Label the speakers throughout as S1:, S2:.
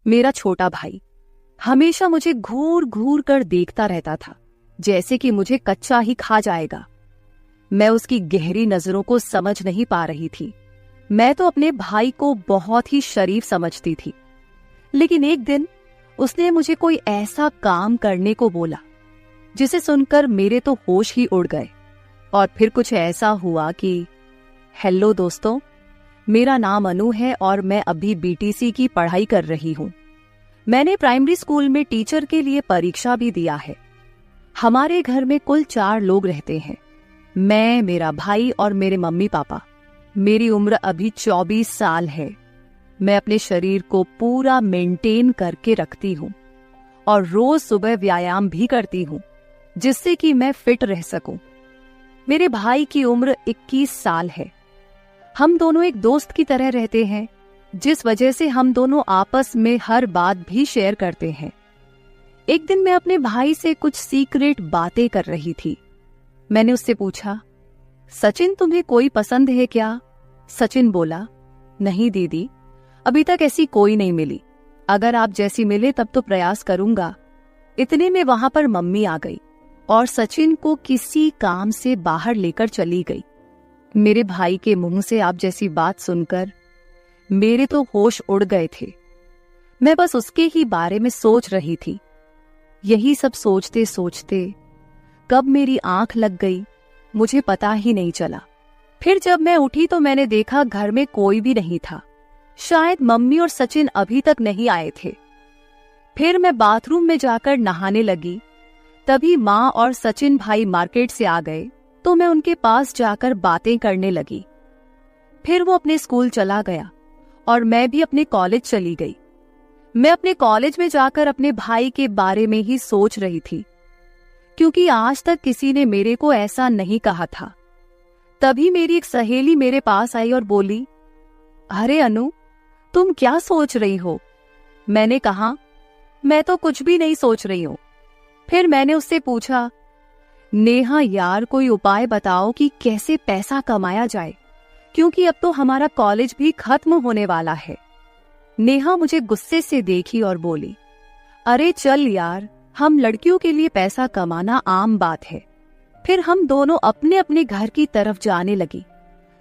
S1: मेरा छोटा भाई हमेशा मुझे घूर घूर कर देखता रहता था, जैसे कि मुझे कच्चा ही खा जाएगा। मैं उसकी गहरी नजरों को समझ नहीं पा रही थी। मैं तो अपने भाई को बहुत ही शरीफ समझती थी, लेकिन एक दिन उसने मुझे कोई ऐसा काम करने को बोला जिसे सुनकर मेरे तो होश ही उड़ गए। और फिर कुछ ऐसा हुआ कि हेलो दोस्तों, मेरा नाम अनु है और मैं अभी बीटीसी की पढ़ाई कर रही हूँ। मैंने प्राइमरी स्कूल में टीचर के लिए परीक्षा भी दिया है। हमारे घर में कुल 4 लोग रहते हैं, मैं, मेरा भाई और मेरे मम्मी पापा। मेरी उम्र अभी 24 साल है। मैं अपने शरीर को पूरा मेंटेन करके रखती हूँ और रोज सुबह व्यायाम भी करती हूँ, जिससे कि मैं फिट रह सकूं। मेरे भाई की उम्र 21 साल है। हम दोनों एक दोस्त की तरह रहते हैं, जिस वजह से हम दोनों आपस में हर बात भी शेयर करते हैं। एक दिन मैं अपने भाई से कुछ सीक्रेट बातें कर रही थी। मैंने उससे पूछा, सचिन तुम्हें कोई पसंद है क्या? सचिन बोला, नहीं दीदी, अभी तक ऐसी कोई नहीं मिली। अगर आप जैसी मिले तब तो प्रयास करूंगा। इतने में वहां पर मम्मी आ गई और सचिन को किसी काम से बाहर लेकर चली गई। मेरे भाई के मुंह से आप जैसी बात सुनकर मेरे तो होश उड़ गए थे। मैं बस उसके ही बारे में सोच रही थी। यही सब सोचते सोचते कब मेरी आंख लग गई मुझे पता ही नहीं चला। फिर जब मैं उठी तो मैंने देखा घर में कोई भी नहीं था। शायद मम्मी और सचिन अभी तक नहीं आए थे। फिर मैं बाथरूम में जाकर नहाने लगी। तभी माँ और सचिन भाई मार्केट से आ गए तो मैं उनके पास जाकर बातें करने लगी। फिर वो अपने स्कूल चला गया और मैं भी अपने कॉलेज चली गई। मैं अपने कॉलेज में जाकर अपने भाई के बारे में ही सोच रही थी, क्योंकि आज तक किसी ने मेरे को ऐसा नहीं कहा था। तभी मेरी एक सहेली मेरे पास आई और बोली, अरे अनु, तुम क्या सोच रही हो? मैंने कहा, मैं तो कुछ भी नहीं सोच रही हूं। फिर मैंने उससे पूछा, नेहा यार, कोई उपाय बताओ कि कैसे पैसा कमाया जाए, क्योंकि अब तो हमारा कॉलेज भी खत्म होने वाला है। नेहा मुझे गुस्से से देखी और बोली, अरे चल यार, हम लड़कियों के लिए पैसा कमाना आम बात है। फिर हम दोनों अपने अपने घर की तरफ जाने लगी,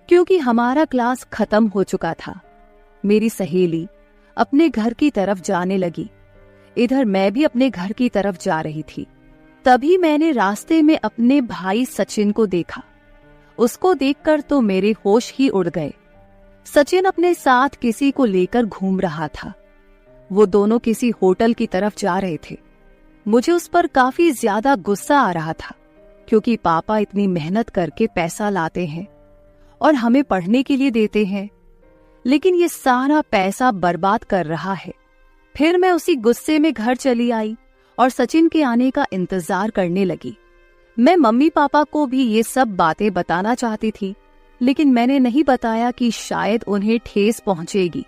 S1: क्योंकि हमारा क्लास खत्म हो चुका था। मेरी सहेली अपने घर की तरफ जाने लगी, इधर मैं भी अपने घर की तरफ जा रही थी। तभी मैंने रास्ते में अपने भाई सचिन को देखा। उसको देखकर तो मेरे होश ही उड़ गए। सचिन अपने साथ किसी को लेकर घूम रहा था। वो दोनों किसी होटल की तरफ जा रहे थे। मुझे उस पर काफी ज्यादा गुस्सा आ रहा था, क्योंकि पापा इतनी मेहनत करके पैसा लाते हैं और हमें पढ़ने के लिए देते हैं, लेकिन ये सारा पैसा बर्बाद कर रहा है। फिर मैं उसी गुस्से में घर चली आई और सचिन के आने का इंतजार करने लगी। मैं मम्मी पापा को भी ये सब बातें बताना चाहती थी, लेकिन मैंने नहीं बताया कि शायद उन्हें ठेस पहुंचेगी।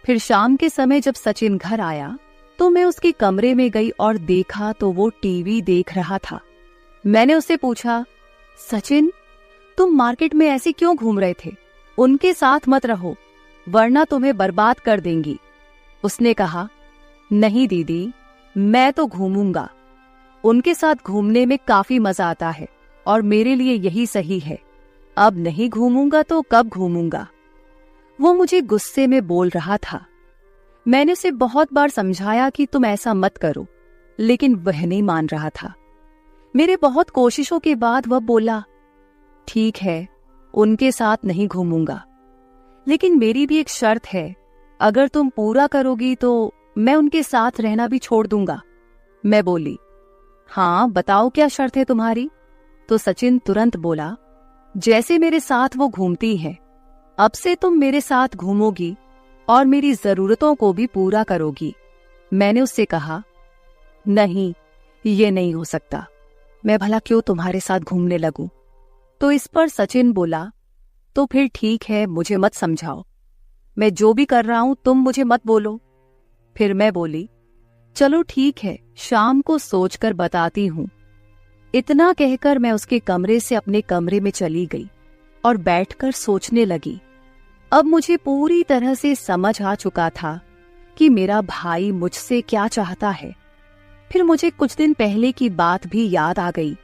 S1: फिर शाम के समय जब सचिन घर आया तो मैं उसके कमरे में गई और देखा तो वो टीवी देख रहा था। मैंने उससे पूछा, सचिन, तुम मार्केट में ऐसे क्यों घूम रहे थे? उनके साथ मत रहो, वरना तुम्हें बर्बाद कर देंगी। उसने कहा, नहीं दीदी, मैं तो घूमूंगा। उनके साथ घूमने में काफी मजा आता है और मेरे लिए यही सही है। अब नहीं घूमूंगा तो कब घूमूंगा? वो मुझे गुस्से में बोल रहा था। मैंने उसे बहुत बार समझाया कि तुम ऐसा मत करो, लेकिन वह नहीं मान रहा था। मेरे बहुत कोशिशों के बाद वह बोला, ठीक है, उनके साथ नहीं घूमूंगा, लेकिन मेरी भी एक शर्त है। अगर तुम पूरा करोगी तो मैं उनके साथ रहना भी छोड़ दूंगा। मैं बोली, हाँ बताओ क्या शर्त है तुम्हारी? तो सचिन तुरंत बोला, जैसे मेरे साथ वो घूमती है, अब से तुम मेरे साथ घूमोगी और मेरी जरूरतों को भी पूरा करोगी। मैंने उससे कहा, नहीं, ये नहीं हो सकता। मैं भला क्यों तुम्हारे साथ घूमने लगूं? तो इस पर सचिन बोला, तो फिर ठीक है, मुझे मत समझाओ। मैं जो भी कर रहा हूं तुम मुझे मत बोलो। फिर मैं बोली, चलो ठीक है, शाम को सोचकर बताती हूं। इतना कहकर मैं उसके कमरे से अपने कमरे में चली गई और बैठकर सोचने लगी। अब मुझे पूरी तरह से समझ आ चुका था कि मेरा भाई मुझसे क्या चाहता है। फिर मुझे कुछ दिन पहले की बात भी याद आ गई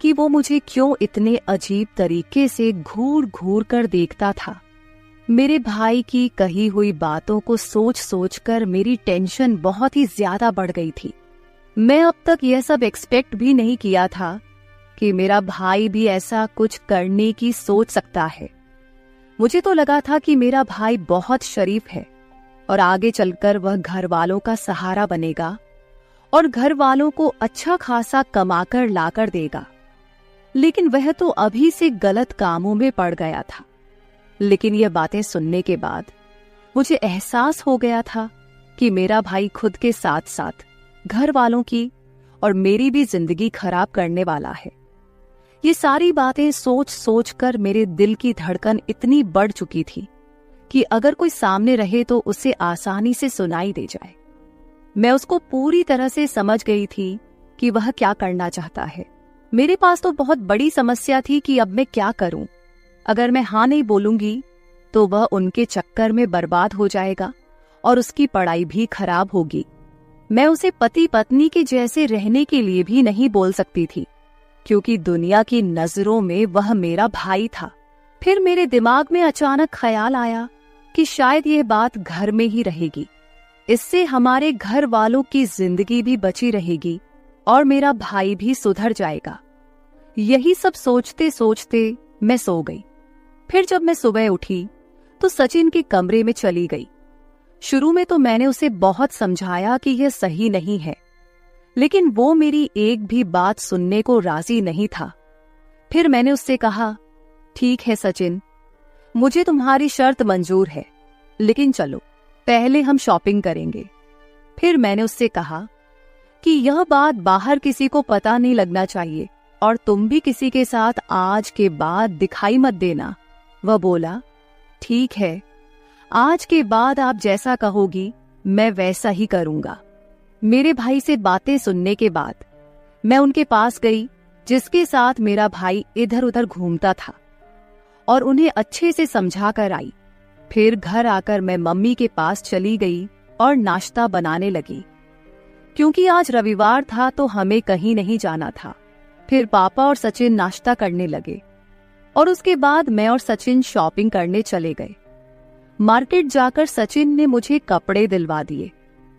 S1: कि वो मुझे क्यों इतने अजीब तरीके से घूर घूर कर देखता था। मेरे भाई की कही हुई बातों को सोच सोच कर मेरी टेंशन बहुत ही ज्यादा बढ़ गई थी। मैं अब तक यह सब एक्सपेक्ट भी नहीं किया था कि मेरा भाई भी ऐसा कुछ करने की सोच सकता है। मुझे तो लगा था कि मेरा भाई बहुत शरीफ है और आगे चलकर वह घर वालों का सहारा बनेगा और घर वालों को अच्छा खासा कमाकर लाकर देगा, लेकिन वह तो अभी से गलत कामों में पड़ गया था। लेकिन यह बातें सुनने के बाद मुझे एहसास हो गया था कि मेरा भाई खुद के साथ साथ घर वालों की और मेरी भी जिंदगी खराब करने वाला है। ये सारी बातें सोच सोच कर मेरे दिल की धड़कन इतनी बढ़ चुकी थी कि अगर कोई सामने रहे तो उसे आसानी से सुनाई दे जाए। मैं उसको पूरी तरह से समझ गई थी कि वह क्या करना चाहता है। मेरे पास तो बहुत बड़ी समस्या थी कि अब मैं क्या करूं। अगर मैं हाँ नहीं बोलूंगी तो वह उनके चक्कर में बर्बाद हो जाएगा और उसकी पढ़ाई भी खराब होगी। मैं उसे पति पत्नी के जैसे रहने के लिए भी नहीं बोल सकती थी, क्योंकि दुनिया की नजरों में वह मेरा भाई था। फिर मेरे दिमाग में अचानक ख्याल आया कि शायद यह बात घर में ही रहेगी, इससे हमारे घर वालों की जिंदगी भी बची रहेगी और मेरा भाई भी सुधर जाएगा। यही सब सोचते सोचते मैं सो गई। फिर जब मैं सुबह उठी तो सचिन के कमरे में चली गई। शुरू में तो मैंने उसे बहुत समझाया कि यह सही नहीं है, लेकिन वो मेरी एक भी बात सुनने को राजी नहीं था। फिर मैंने उससे कहा, ठीक है सचिन, मुझे तुम्हारी शर्त मंजूर है, लेकिन चलो पहले हम शॉपिंग करेंगे। फिर मैंने उससे कहा कि यह बात बाहर किसी को पता नहीं लगना चाहिए और तुम भी किसी के साथ आज के बाद दिखाई मत देना। वह बोला, ठीक है, आज के बाद आप जैसा कहोगी मैं वैसा ही करूंगा। मेरे भाई से बातें सुनने के बाद मैं उनके पास गई, जिसके साथ मेरा भाई इधर उधर घूमता था, और उन्हें अच्छे से समझा कर आई। फिर घर आकर मैं मम्मी के पास चली गई और नाश्ता बनाने लगी। क्योंकि आज रविवार था तो हमें कहीं नहीं जाना था। फिर पापा और सचिन नाश्ता करने लगे और उसके बाद मैं और सचिन शॉपिंग करने चले गए। मार्केट जाकर सचिन ने मुझे कपड़े दिलवा दिए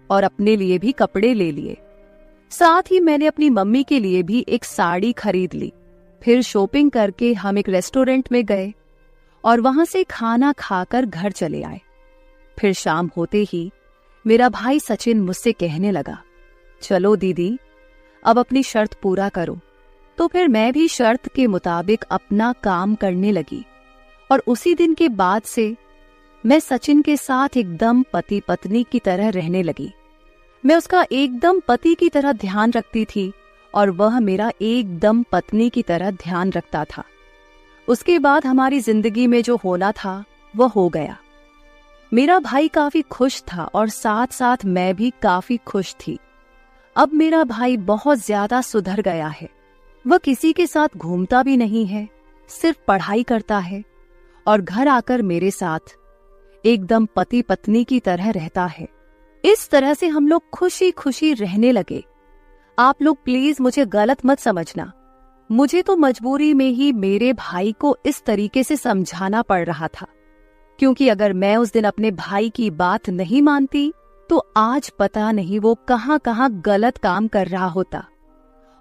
S1: और अपने लिए भी कपड़े ले लिए। साथ ही मैंने अपनी मम्मी के लिए भी एक साड़ी खरीद ली। फिर शॉपिंग करके हम एक रेस्टोरेंट में गए और वहां से खाना खाकर घर चले आए। फिर शाम होते ही मेरा भाई सचिन मुझसे कहने लगा, चलो दीदी, अब अपनी शर्त पूरा करो। तो फिर मैं भी शर्त के मुताबिक अपना काम करने लगी और उसी दिन के बाद से मैं सचिन के साथ एकदम पति पत्नी की तरह रहने लगी। मैं उसका एकदम पति की तरह ध्यान रखती थी और वह मेरा एकदम पत्नी की तरह ध्यान रखता था। उसके बाद हमारी जिंदगी में जो होना था वह हो गया। मेरा भाई काफी खुश था और साथ साथ मैं भी काफी खुश थी। अब मेरा भाई बहुत ज्यादा सुधर गया है। वह किसी के साथ घूमता भी नहीं है, सिर्फ पढ़ाई करता है और घर आकर मेरे साथ एकदम पति पत्नी की तरह रहता है। इस तरह से हम लोग खुशी खुशी रहने लगे। आप लोग प्लीज मुझे गलत मत समझना, मुझे तो मजबूरी में ही मेरे भाई को इस तरीके से समझाना पड़ रहा था, क्योंकि अगर मैं उस दिन अपने भाई की बात नहीं मानती तो आज पता नहीं वो कहां कहां गलत काम कर रहा होता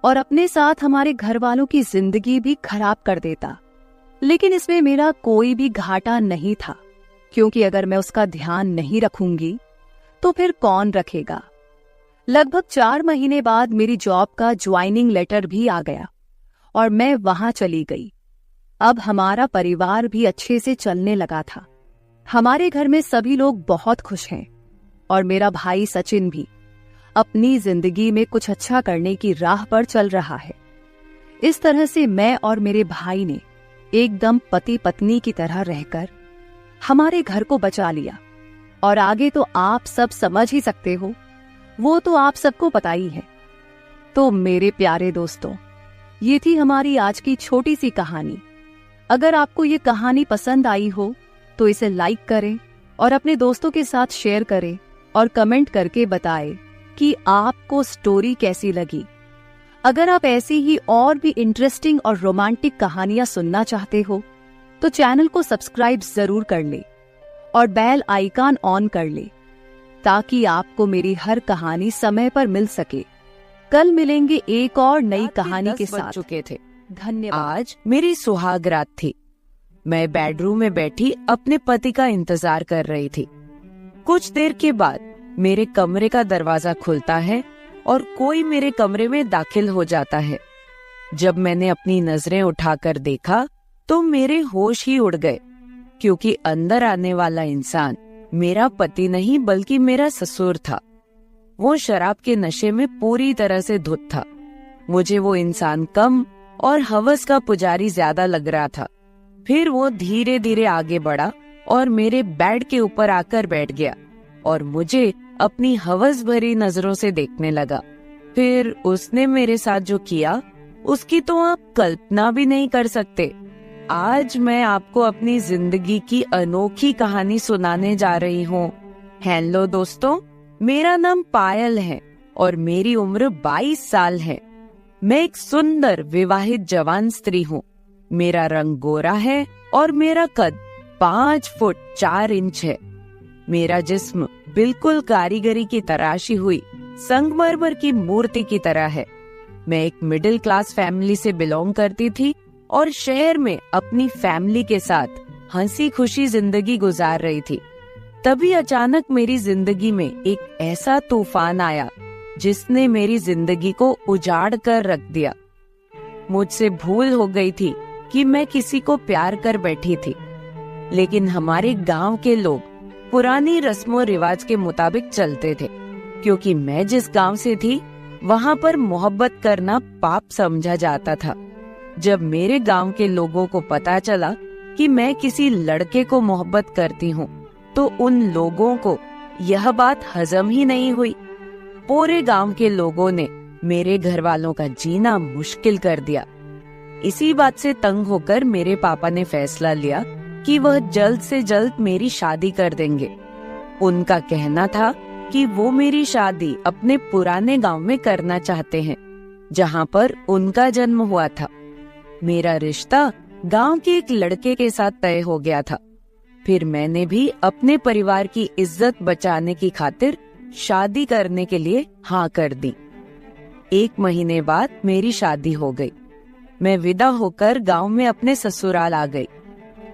S1: और अपने साथ हमारे घर वालों की जिंदगी भी खराब कर देता। लेकिन इसमें मेरा कोई भी घाटा नहीं था, क्योंकि अगर मैं उसका ध्यान नहीं रखूंगी तो फिर कौन रखेगा। लगभग 4 महीने बाद मेरी जॉब का ज्वाइनिंग लेटर भी आ गया और मैं वहां चली गई। अब हमारा परिवार भी अच्छे से चलने लगा था। हमारे घर में सभी लोग बहुत खुश हैं और मेरा भाई सचिन भी अपनी जिंदगी में कुछ अच्छा करने की राह पर चल रहा है। इस तरह से मैं और मेरे भाई ने एकदम पति पत्नी की तरह रहकर हमारे घर को बचा लिया। और आगे तो आप सब समझ ही सकते हो, वो तो आप सबको पता ही है। तो मेरे प्यारे दोस्तों, ये थी हमारी आज की छोटी सी कहानी। अगर आपको ये कहानी पसंद आई हो तो इसे लाइक करें और अपने दोस्तों के साथ शेयर करें और कमेंट करके बताएं कि आपको स्टोरी कैसी लगी। अगर आप ऐसी ही और भी इंटरेस्टिंग और रोमांटिक कहानियां सुनना चाहते हो तो चैनल को सब्सक्राइब जरूर कर ले और बेल आइकन ऑन कर ले ताकि आपको मेरी हर कहानी समय पर मिल सके। कल मिलेंगे एक और नई कहानी के साथ।
S2: चुके थे।
S1: धन्यवाद।
S2: आज मेरी सुहाग रात थी। मैं बेडरूम में बैठी अपने पति का इंतजार कर रही थी। कुछ देर के बाद मेरे कमरे का दरवाजा खुलता है और कोई मेरे कमरे में दाखिल हो जाता है। जब मैंने अपनी नजरें उठाकर देखा तो मेरे होश ही उड़ गए, क्योंकि अंदर आने वाला इंसान मेरा पति नहीं बल्कि मेरा ससुर था। वो शराब के नशे में पूरी तरह से धुत था। मुझे वो इंसान कम और हवस का पुजारी ज्यादा लग रहा था। फिर वो धीरे धीरे आगे बढ़ा और मेरे बेड के ऊपर आकर बैठ गया और मुझे अपनी हवस भरी नजरों से देखने लगा। फिर उसने मेरे साथ जो किया उसकी तो आप कल्पना भी नहीं कर सकते। आज मैं आपको अपनी जिंदगी की अनोखी कहानी सुनाने जा रही हूँ। हेलो दोस्तों, मेरा नाम पायल है और मेरी उम्र 22 साल है। मैं एक सुंदर विवाहित जवान स्त्री हूँ। मेरा रंग गोरा है और मेरा कद 5 फुट 4 इंच है। मेरा जिस्म बिल्कुल कारीगरी की तराशी हुई संगमरमर की मूर्ति की तरह है। मैं एक मिडिल क्लास फैमिली से बिलोंग करती थी और शहर में अपनी फैमिली के साथ हंसी खुशी जिंदगी गुजार रही थी। तभी अचानक मेरी जिंदगी में एक ऐसा तूफान आया जिसने मेरी जिंदगी को उजाड़ कर रख दिया। मुझसे भूल हो गई थी कि मैं किसी को प्यार कर बैठी थी, लेकिन हमारे गांव के लोग पुरानी रस्मों रिवाज के मुताबिक चलते थे, क्योंकि मैं जिस गांव से थी वहां पर मोहब्बत करना पाप समझा जाता था। जब मेरे गांव के लोगों को पता चला कि मैं किसी लड़के को मोहब्बत करती हूँ तो उन लोगों को यह बात हजम ही नहीं हुई। पूरे गांव के लोगों ने मेरे घर वालों का जीना मुश्किल कर दिया। इसी बात से तंग होकर मेरे पापा ने फैसला लिया कि वह जल्द से जल्द मेरी शादी कर देंगे। उनका कहना था कि वो मेरी शादी अपने पुराने गांव में करना चाहते हैं, जहां पर उनका जन्म हुआ था। मेरा रिश्ता गांव के एक लड़के के साथ तय हो गया था। फिर मैंने भी अपने परिवार की इज्जत बचाने की खातिर शादी करने के लिए हाँ कर दी। 1 महीने बाद मेरी शादी हो गई। मैं विदा होकर गांव में अपने ससुराल आ गई।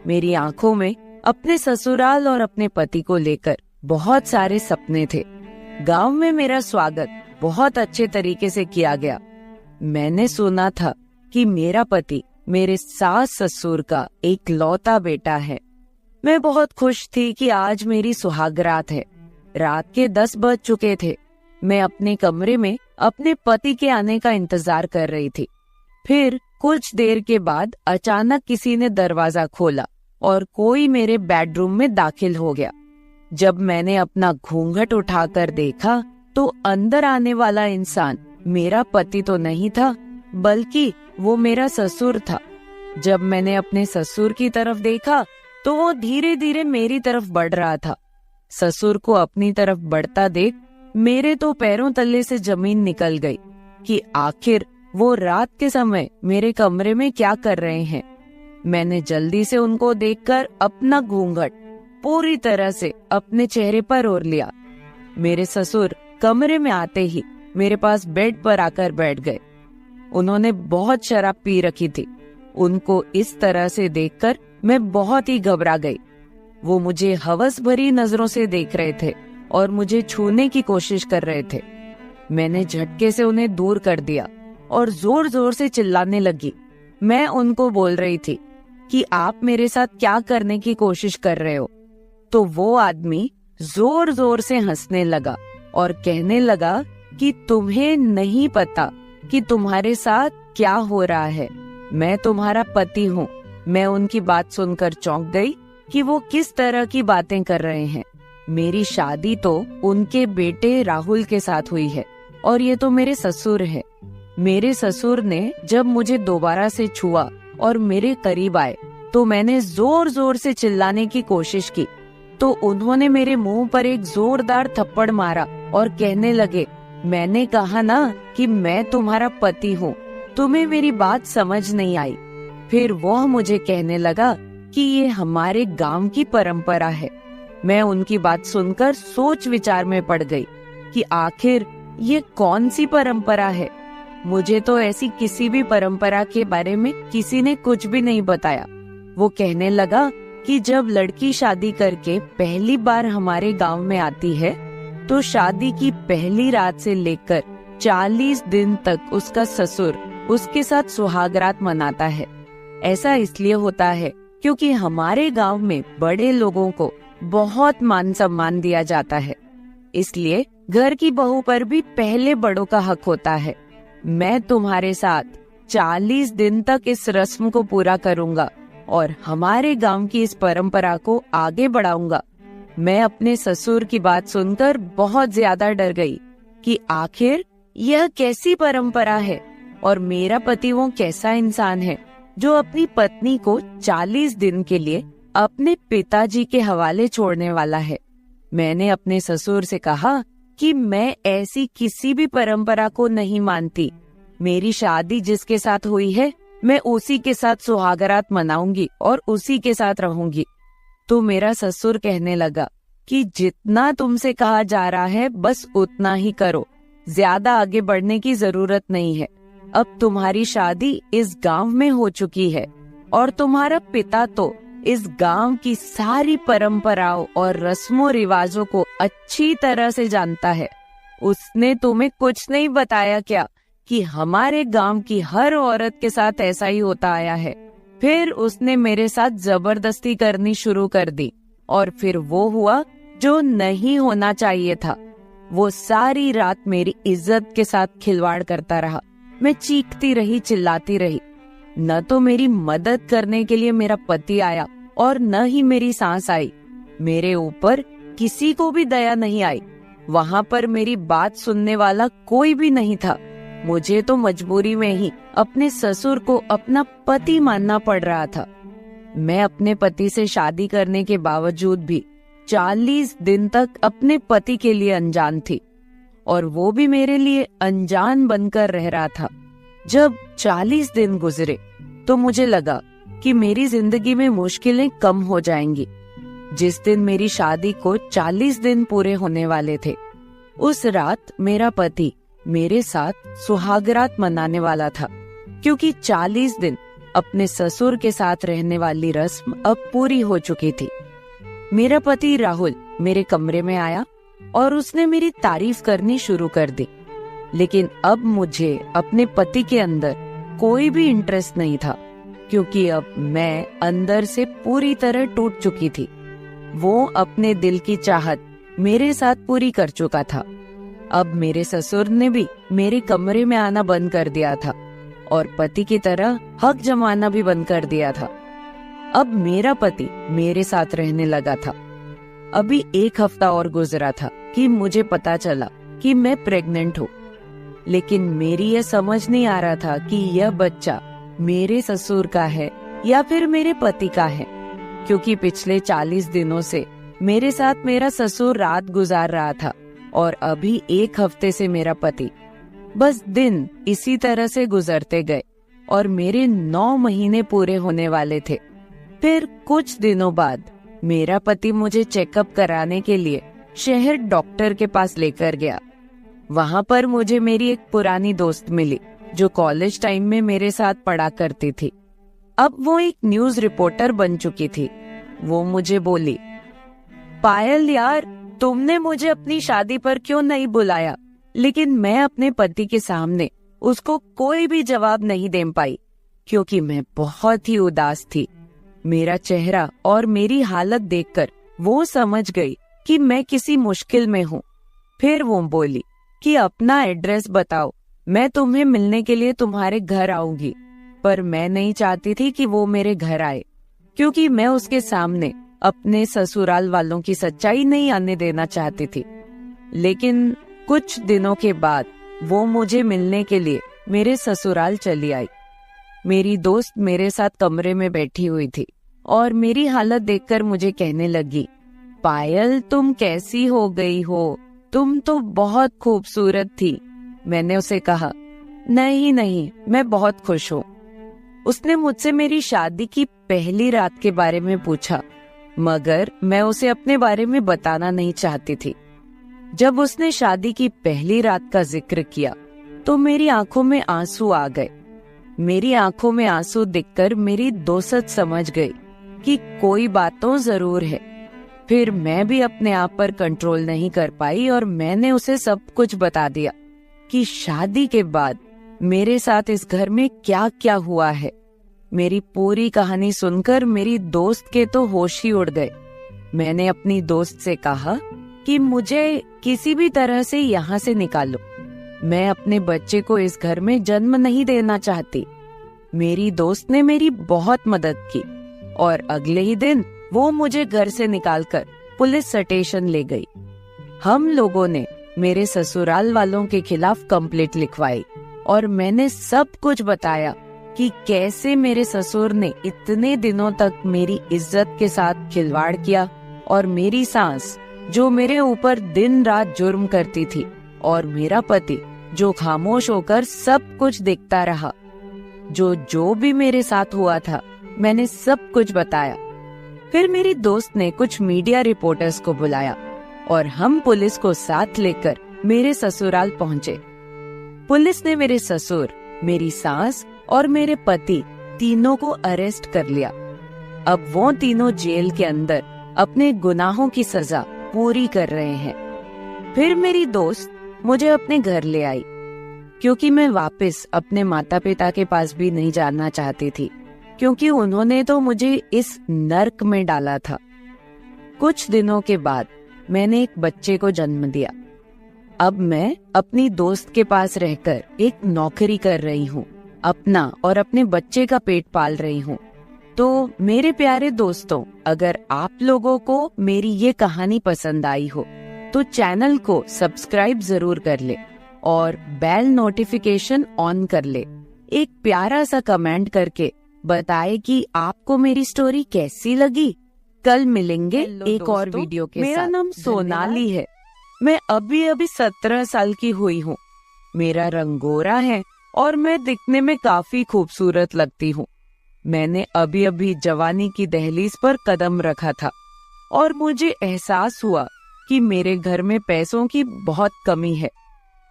S2: मेरी आंखों में अपने ससुराल और अपने पति को लेकर बहुत सारे सपने थे। गांव में मेरा स्वागत बहुत अच्छे तरीके से किया गया। मैंने सुना था कि मेरा पति मेरे सास ससुर का एक लौता बेटा है। मैं बहुत खुश थी कि आज मेरी सुहागरात है। रात के 10 बज चुके थे। मैं अपने कमरे में अपने पति के आने का इंतजार कर रही थी। फिर कुछ देर के बाद अचानक किसी ने दरवाजा खोला और कोई मेरे बेडरूम में दाखिल हो गया। जब मैंने अपना घूंघट उठाकर देखा तो अंदर आने वाला इंसान मेरा पति तो नहीं था, बल्कि वो मेरा ससुर था। जब मैंने अपने ससुर की तरफ देखा तो वो धीरे धीरे मेरी तरफ बढ़ रहा था। ससुर को अपनी तरफ बढ़ता देख मेरे तो पैरों तले से जमीन निकल गई कि आखिर वो रात के समय मेरे कमरे में क्या कर रहे हैं। मैंने जल्दी से उनको देखकर अपना घूंघट पूरी तरह से अपने चेहरे पर ओढ़ लिया। मेरे ससुर कमरे में आते ही मेरे पास बेड पर आकर बैठ गए। उन्होंने बहुत शराब पी रखी थी। उनको इस तरह से देखकर मैं बहुत ही घबरा गई। वो मुझे हवस भरी नजरों से देख रहे थे और मुझे छूने की कोशिश कर रहे थे। मैंने झटके से उन्हें दूर कर दिया और जोर जोर से चिल्लाने लगी। मैं उनको बोल रही थी कि आप मेरे साथ क्या करने की कोशिश कर रहे हो। तो वो आदमी जोर जोर से हंसने लगा और कहने लगा कि तुम्हें नहीं पता कि तुम्हारे साथ क्या हो रहा है। मैं तुम्हारा पति हूँ। मैं उनकी बात सुनकर चौंक गई कि वो किस तरह की बातें कर रहे हैं। मेरी शादी तो उनके बेटे राहुल के साथ हुई है और ये तो मेरे ससुर है। मेरे ससुर ने जब मुझे दोबारा से छुआ और मेरे करीब आए तो मैंने जोर जोर से चिल्लाने की कोशिश की, तो उन्होंने मेरे मुंह पर एक जोरदार थप्पड़ मारा और कहने लगे, मैंने कहा ना कि मैं तुम्हारा पति हूँ, तुम्हें मेरी बात समझ नहीं आई। फिर वह मुझे कहने लगा कि ये हमारे गांव की परंपरा है। मैं उनकी बात सुनकर सोच विचार में पड़ गई कि आखिर ये कौन सी परंपरा है। मुझे तो ऐसी किसी भी परंपरा के बारे में किसी ने कुछ भी नहीं बताया। वो कहने लगा कि जब लड़की शादी करके पहली बार हमारे गांव में आती है तो शादी की पहली रात से लेकर 40 दिन तक उसका ससुर उसके साथ सुहागरात मनाता है। ऐसा इसलिए होता है क्योंकि हमारे गांव में बड़े लोगों को बहुत मान सम्मान दिया जाता है, इसलिए घर की बहू पर भी पहले बड़ों का हक होता है। मैं तुम्हारे साथ 40 दिन तक इस रस्म को पूरा करूंगा और हमारे गांव की इस परंपरा को आगे बढ़ाऊंगा। मैं अपने ससुर की बात सुनकर बहुत ज्यादा डर गई कि आखिर यह कैसी परंपरा है और मेरा पति वो कैसा इंसान है जो अपनी पत्नी को 40 दिन के लिए अपने पिताजी के हवाले छोड़ने वाला है। मैंने अपने ससुर से कहा कि मैं ऐसी किसी भी परंपरा को नहीं मानती। मेरी शादी जिसके साथ हुई है मैं उसी के साथ सुहागरात मनाऊंगी और उसी के साथ रहूंगी। तो मेरा ससुर कहने लगा कि जितना तुमसे कहा जा रहा है बस उतना ही करो, ज्यादा आगे बढ़ने की जरूरत नहीं है। अब तुम्हारी शादी इस गांव में हो चुकी है और तुम्हारा पिता तो इस गांव की सारी परंपराओं और रस्मों रिवाजों को अच्छी तरह से जानता है। उसने तुम्हें कुछ नहीं बताया क्या कि हमारे गांव की हर औरत के साथ ऐसा ही होता आया है। फिर उसने मेरे साथ जबरदस्ती करनी शुरू कर दी और फिर वो हुआ जो नहीं होना चाहिए था। वो सारी रात मेरी इज्जत के साथ खिलवाड़ करता रहा। मैं चीखती रही, चिल्लाती रही। न तो मेरी मदद करने के लिए मेरा पति आया और न ही मेरी सास आई। मेरे ऊपर किसी को भी दया नहीं आई। वहाँ पर मेरी बात सुनने वाला कोई भी नहीं था। मुझे तो मजबूरी में ही अपने ससुर को अपना पति मानना पड़ रहा था। मैं अपने पति से शादी करने के बावजूद भी 40 दिन तक अपने पति के लिए अनजान थी और वो भी मेरे लिए अनजान बनकर रह रहा था। जब 40 दिन गुजरे तो मुझे लगा कि मेरी जिंदगी में मुश्किलें कम हो जाएंगी। जिस दिन मेरी शादी को 40 दिन पूरे होने वाले थे, उस रात मेरा पति मेरे साथ सुहागरात मनाने वाला था, क्योंकि 40 दिन अपने ससुर के साथ रहने वाली रस्म अब पूरी हो चुकी थी। मेरा पति राहुल मेरे कमरे में आया और उसने मेरी तारीफ करनी शुरू कर दी। लेकिन अब मुझे अपने पति के अंदर कोई भी इंटरेस्ट नहीं था, क्योंकि अब मैं अंदर से पूरी तरह टूट चुकी थी। वो अपने दिल की चाहत मेरे साथ पूरी कर चुका था। अब मेरे ससुर ने भी मेरे कमरे में आना बंद कर दिया था और पति की तरह हक जमाना भी बंद कर दिया था। अब मेरा पति मेरे साथ रहने लगा था। अभी 1 हफ्ता और गुजरा था कि मुझे पता चला कि मैं प्रेग्नेंट हूँ। लेकिन मेरी यह समझ नहीं आ रहा था कि यह बच्चा मेरे ससुर का है या फिर मेरे पति का है, क्योंकि पिछले 40 दिनों से मेरे साथ मेरा ससुर रात गुजार रहा था और अभी 1 हफ्ते से मेरा पति। बस दिन इसी तरह से गुजरते गए और मेरे 9 महीने पूरे होने वाले थे। फिर कुछ दिनों बाद मेरा पति मुझे चेकअप कराने के लिए शहर डॉक्टर के पास लेकर गया। वहाँ पर मुझे मेरी एक पुरानी दोस्त मिली जो कॉलेज टाइम में मेरे साथ पढ़ा करती थी। अब वो एक न्यूज रिपोर्टर बन चुकी थी। वो मुझे बोली, पायल यार, तुमने मुझे अपनी शादी पर क्यों नहीं बुलाया? लेकिन मैं अपने पति के सामने उसको कोई भी जवाब नहीं दे पाई, क्योंकि मैं बहुत ही उदास थी। मेरा चेहरा और मेरी हालत देखकर वो समझ गई कि मैं किसी मुश्किल में हूँ। फिर वो बोली कि अपना एड्रेस बताओ, मैं तुम्हें मिलने के लिए तुम्हारे घर आऊंगी। पर मैं नहीं चाहती थी कि वो मेरे घर आए, क्योंकि मैं उसके सामने अपने ससुराल वालों की सच्चाई नहीं आने देना चाहती थी। लेकिन कुछ दिनों के बाद वो मुझे मिलने के लिए मेरे ससुराल चली आई। मेरी दोस्त मेरे साथ कमरे में बैठी हुई थी और मेरी हालत देखकर मुझे कहने लगी, पायल, तुम कैसी हो गई हो? तुम तो बहुत खूबसूरत थी। मैंने उसे कहा, नहीं नहीं, मैं बहुत खुश हूँ। उसने मुझसे मेरी शादी की पहली रात के बारे में पूछा, मगर मैं उसे अपने बारे में बताना नहीं चाहती थी। जब उसने शादी की पहली रात का जिक्र किया तो मेरी आंखों में आंसू आ गए। मेरी आंखों में आंसू देखकर मेरी दोस्त समझ गई कि कोई बात तो जरूर है। फिर मैं भी अपने आप पर कंट्रोल नहीं कर पाई और मैंने उसे सब कुछ बता दिया कि शादी के बाद मेरे साथ इस घर में क्या क्या हुआ है। मेरी पूरी कहानी सुनकर मेरी दोस्त के तो होश ही उड़ गए। मैंने अपनी दोस्त से कहा कि मुझे किसी भी तरह से यहाँ से निकालो। मैं अपने बच्चे को इस घर में जन्म नहीं देना चाहती। मेरी दोस्त ने मेरी बहुत मदद की और अगले ही दिन वो मुझे घर से निकालकर पुलिस स्टेशन ले गई। हम लोगों ने मेरे ससुराल वालों के खिलाफ कंप्लेंट लिखवाई और मैंने सब कुछ बताया कि कैसे मेरे ससुर ने इतने दिनों तक मेरी इज्जत के साथ खिलवाड़ किया और मेरी सास जो मेरे ऊपर दिन रात जुर्म करती थी और मेरा पति जो खामोश होकर सब कुछ देखता रहा। जो भी मेरे साथ हुआ था मैंने सब कुछ बताया। फिर मेरी दोस्त ने कुछ मीडिया रिपोर्टर्स को बुलाया और हम पुलिस को साथ लेकर मेरे ससुराल पहुंचे। पुलिस ने मेरे ससुर, मेरी सास और मेरे पति तीनों को अरेस्ट कर लिया। अब वो तीनों जेल के अंदर अपने गुनाहों की सजा पूरी कर रहे हैं। फिर मेरी दोस्त मुझे अपने घर ले आई क्योंकि मैं वापस अपने माता पिता के पास भी नहीं जाना चाहती थी, क्योंकि उन्होंने तो मुझे इस नर्क में डाला था। कुछ दिनों के बाद मैंने एक बच्चे को जन्म दिया। अब मैं अपनी दोस्त के पास रहकर एक नौकरी कर रही हूँ, अपना और अपने बच्चे का पेट पाल रही हूँ। तो मेरे प्यारे दोस्तों, अगर आप लोगों को मेरी ये कहानी पसंद आई हो तो चैनल को सब्सक्राइब जरूर कर ले और बेल नोटिफिकेशन ऑन कर ले। एक प्यारा सा कमेंट करके बताए कि आपको मेरी स्टोरी कैसी लगी। कल मिलेंगे एक और वीडियो के साथ। मेरा नाम सोनाली है। मैं अभी 17 साल की हुई हूँ। मेरा रंग गोरा है और मैं दिखने में काफी खूबसूरत लगती हूँ। मैंने अभी जवानी की दहलीज पर कदम रखा था और मुझे एहसास हुआ कि मेरे घर में पैसों की बहुत कमी है,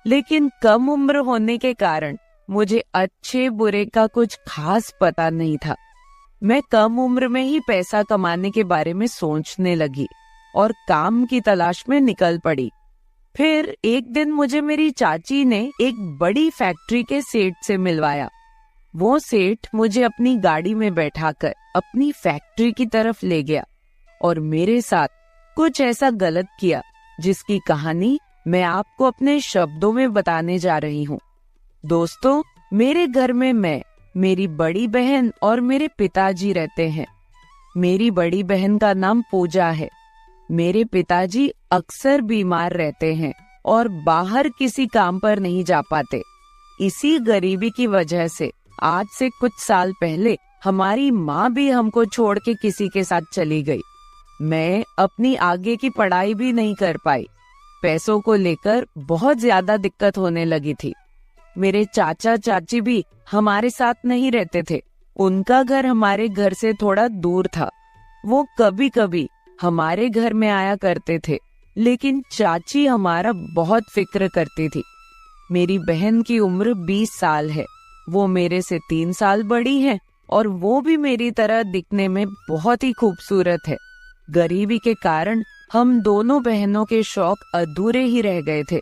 S2: लेकिन कम उम्र होने के कारण मुझे अच्छे बुरे का कुछ खास पता नहीं था। मैं कम उम्र में ही पैसा कमाने के बारे में सोचने लगी और काम की तलाश में निकल पड़ी। फिर एक दिन मुझे मेरी चाची ने एक बड़ी फैक्ट्री के सेठ से मिलवाया। वो सेठ मुझे अपनी गाड़ी में बैठाकर अपनी फैक्ट्री की तरफ ले गया और मेरे साथ कुछ ऐसा गलत किया जिसकी कहानी मैं आपको अपने शब्दों में बताने जा रही हूँ। दोस्तों, मेरे घर में मैं, मेरी बड़ी बहन और मेरे पिताजी रहते हैं। मेरी बड़ी बहन का नाम पूजा है। मेरे पिताजी अक्सर बीमार रहते हैं और बाहर किसी काम पर नहीं जा पाते। इसी गरीबी की वजह से आज से कुछ साल पहले हमारी माँ भी हमको छोड़ के किसी के साथ चली गई। मैं अपनी आगे की पढ़ाई भी नहीं कर पाई। पैसों को लेकर बहुत ज्यादा दिक्कत होने लगी थी। मेरे चाचा चाची भी हमारे साथ नहीं रहते थे। उनका घर हमारे घर से थोड़ा दूर था। वो कभी कभी हमारे घर में आया करते थे, लेकिन चाची हमारा बहुत फिक्र करती थी। मेरी बहन की उम्र 20 साल है। वो मेरे से 3 साल बड़ी है और वो भी मेरी तरह दिखने में बहुत ही खूबसूरत है। गरीबी के कारण हम दोनों बहनों के शौक अधूरे ही रह गए थे।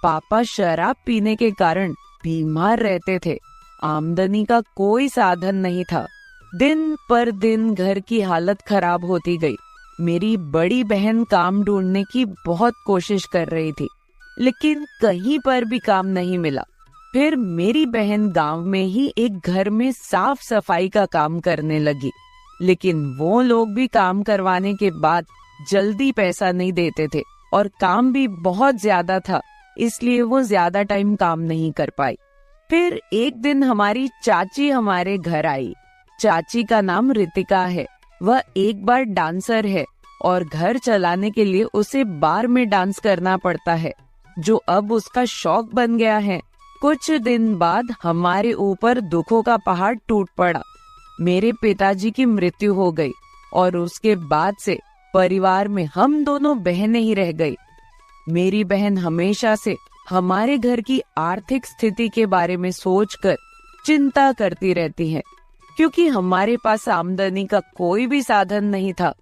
S2: पापा शराब पीने के कारण बीमार रहते थे। आमदनी का कोई साधन नहीं था। दिन पर दिन घर की हालत खराब होती गई। मेरी बड़ी बहन काम ढूंढने की बहुत कोशिश कर रही थी, लेकिन कहीं पर भी काम नहीं मिला। फिर मेरी बहन गांव में ही एक घर में साफ सफाई का काम करने लगी, लेकिन वो लोग भी काम करवाने के बाद जल्दी पैसा नहीं देते थे और काम भी बहुत ज्यादा था, इसलिए वो ज्यादा टाइम काम नहीं कर पाई। फिर एक दिन हमारी चाची हमारे घर आई। चाची का नाम रितिका है। वह एक बार डांसर है और घर चलाने के लिए उसे बार में डांस करना पड़ता है, जो अब उसका शौक बन गया है। कुछ दिन बाद हमारे ऊपर दुखों का पहाड़ टूट पड़ा। मेरे पिताजी की मृत्यु हो गई और उसके बाद से परिवार में हम दोनों बहनें ही रह गई। मेरी बहन हमेशा से हमारे घर की आर्थिक स्थिति के बारे में सोचकर चिंता करती रहती है, क्योंकि हमारे पास आमदनी का कोई भी साधन नहीं था।